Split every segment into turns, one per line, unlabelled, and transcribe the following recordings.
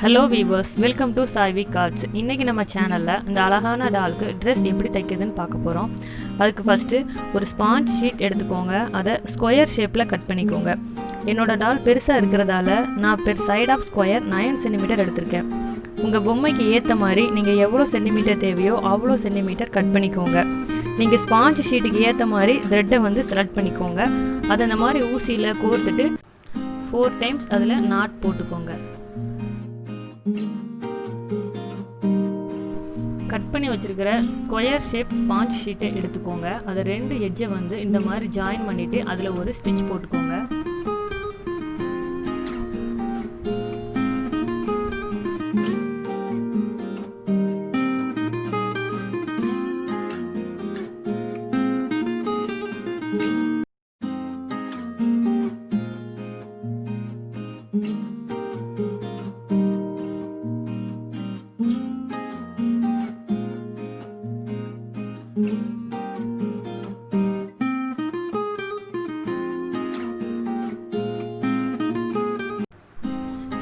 Hello viewers, welcome to Saivik Arts. இன்றைக்கி நம்ம சேனலில் இந்த அழகான டாலுக்கு ட்ரெஸ் எப்படி தைக்கிறதுன்னு பார்க்க போகிறோம். அதுக்கு ஃபஸ்ட்டு ஒரு ஸ்பாஞ்ச் ஷீட் எடுத்துக்கோங்க. அதை ஸ்கொயர் ஷேப்பில் கட் பண்ணிக்கோங்க. என்னோடய டால் பெருசாக இருக்கிறதால நான் சைட் ஆஃப் ஸ்கொயர் 9 சென்டிமீட்டர் எடுத்திருக்கேன். உங்கள் பொம்மைக்கு ஏற்ற மாதிரி நீங்கள் எவ்வளோ சென்டிமீட்டர் தேவையோ அவ்வளோ சென்டிமீட்டர் கட் பண்ணிக்கோங்க. நீங்கள் ஸ்பாஞ்ச் ஷீட்டுக்கு ஏற்ற மாதிரி த்ரெட்டை செலக்ட் பண்ணிக்கோங்க. அதை இந்த மாதிரி ஊசியில் கோர்த்துட்டு 4 டைம்ஸ் அதில் நாட் போட்டுக்கோங்க. கட் பண்ணி வச்சிருக்கிற ஸ்கொயர் ஷேப் ஸ்பாஞ்ச் ஷீட்டை எடுத்துக்கோங்க. அதை 2 எட்ஜை இந்த மாதிரி ஜாயின் பண்ணிட்டு அதில் ஒரு ஸ்டிச் போட்டுக்கோங்க.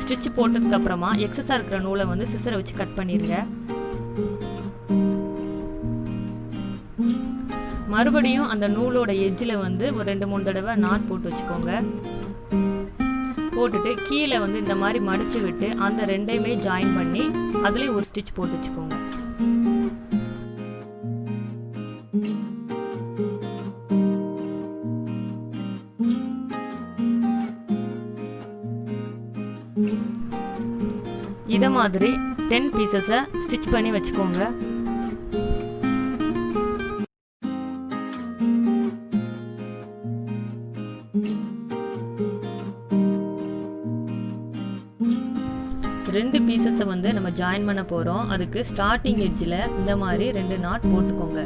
ஸ்டிச் போட்டதுக்கு அப்புறமா எக்ஸஸா இருக்கிற நூலை சிசரை வச்சு கட் பண்ணிருங்க. மறுபடியும் அந்த நூலோட எட்ஜில் ஒரு 2-3 தடவை நாட் போட்டு வச்சுக்கோங்க. போட்டுட்டு கீழே இந்த மாதிரி மடிச்சு விட்டு அந்த 2யுமே ஜாயின் பண்ணி அதுலேயும் ஒரு ஸ்டிச் போட்டு வச்சுக்கோங்க. இதை மாதிரி 10 பீசஸை ஸ்டிச் பண்ணி வச்சுக்கோங்க. ரெண்டு பீசஸை நம்ம ஜாயின் பண்ண போகிறோம். அதுக்கு ஸ்டார்டிங் எட்ஜில் இந்த மாதிரி 2 நாட் போட்டுக்கோங்க.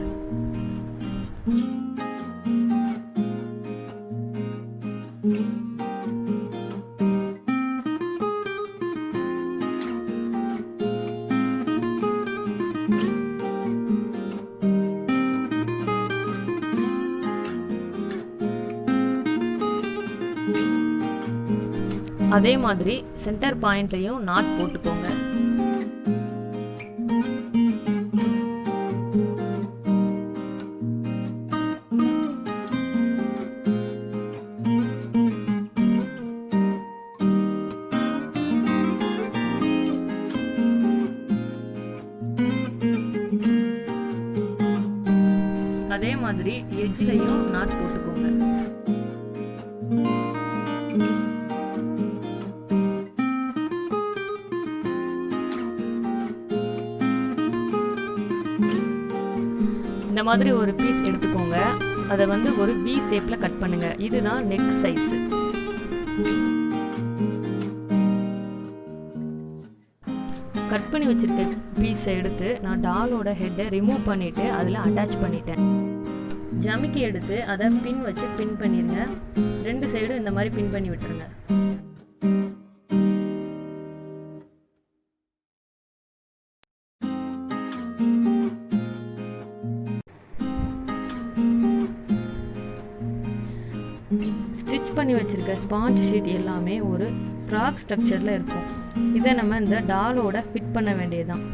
அதே மாதிரி சென்டர் பாயிண்ட்லயும் நாட் போட்டுக்கோங்க. அதே மாதிரி எட்ஜ்லயும் நாட் போட்டுக்கோங்க. இந்த மாதிரி ஒரு பீஸ் எடுத்துக்கோங்க. அதை ஒரு V ஷேப்ல கட் பண்ணுங்க. இதுதான் நெக் சைஸ். கட் பண்ணி வச்சிருக்க பீஸை எடுத்து நான் டாலோட ஹெட்டை ரிமூவ் பண்ணிட்டு அதில் அட்டாச் பண்ணிட்டேன். ஜமிக்கி எடுத்து அதை பின் வச்சு பின் பண்ணிருங்க. 2 சைடும் இந்த மாதிரி பின் பண்ணி விட்டுருங்க. ஸ்டிச் பண்ணி வச்சிருக்க ஸ்பாஞ்ச் ஷீட் எல்லாமே ஒரு ஃப்ராக் ஸ்ட்ரக்சரில் இருக்கும். இதை நம்ம இந்த டாலோட ஃபிட் பண்ண வேண்டியதுதான்.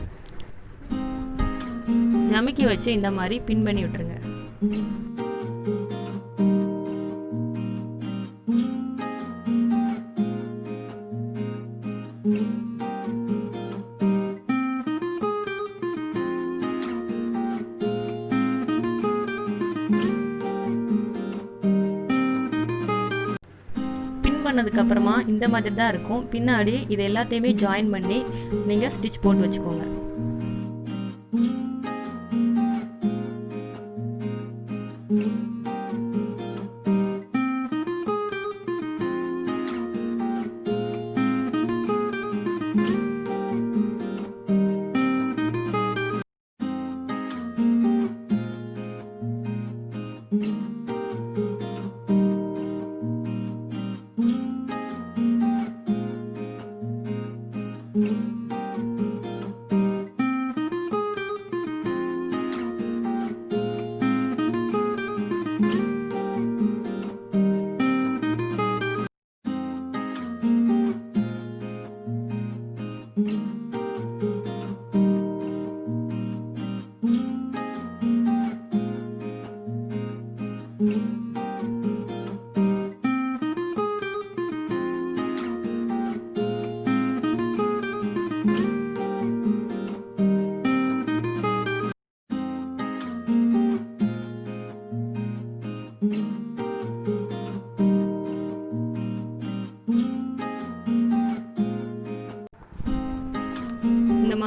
ஜமிக்கி வச்சு இந்த மாதிரி பின் பண்ணி விட்டுருங்க. பண்ணதுக்கு அப்புறமா இந்த மாதிரி தான் இருக்கும். பின்னாடி இது எல்லாத்தையுமே ஜாயின் பண்ணி நீங்க ஸ்டிச் போட்டு வச்சுக்கோங்க.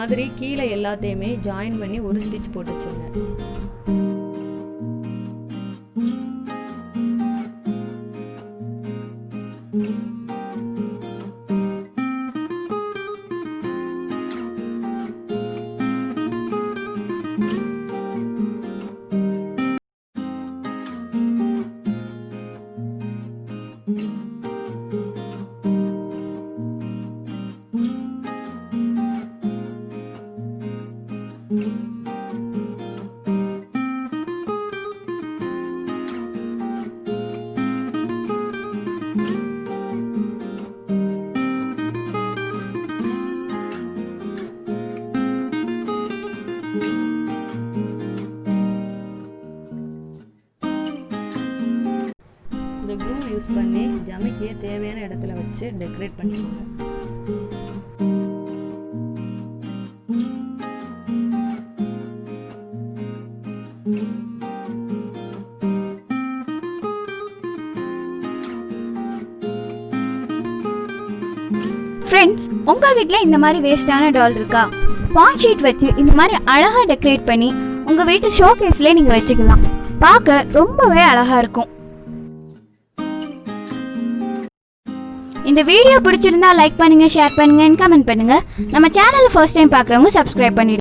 மாதிரி கீழே எல்லாத்தையுமே ஜாயின் பண்ணி ஒரு ஸ்டிச் போட்டு வச்சுருங்க. இந்த க்ளூ யூஸ் பண்ணி ஜமிக்கியை தேவையான இடத்துல வச்சு டெக்கரேட் பண்ணிக்கோங்க.
ஃப்ரெண்ட்ஸ், உங்க வீட்ல இந்த மாதிரி வேஸ்டான டால் இருக்கா? ஸ்பாஞ்ச் ஷீட் வச்சு இந்த மாதிரி அழகா டெக்கரேட் பண்ணி உங்க வீட்டு ஷோகேஸ்ல நீங்க வச்சுக்கலாம். பார்க்க ரொம்பவே அழகா இருக்கும். இந்த வீடியோ பிடிச்சிருந்தா லைக் பண்ணுங்க, ஷேர் பண்ணுங்க, கமெண்ட் பண்ணுங்க. நம்ம சேனலை ஃபர்ஸ்ட் டைம் பார்க்குறவங்க சப்ஸ்கிரைப் பண்ணிடுங்க.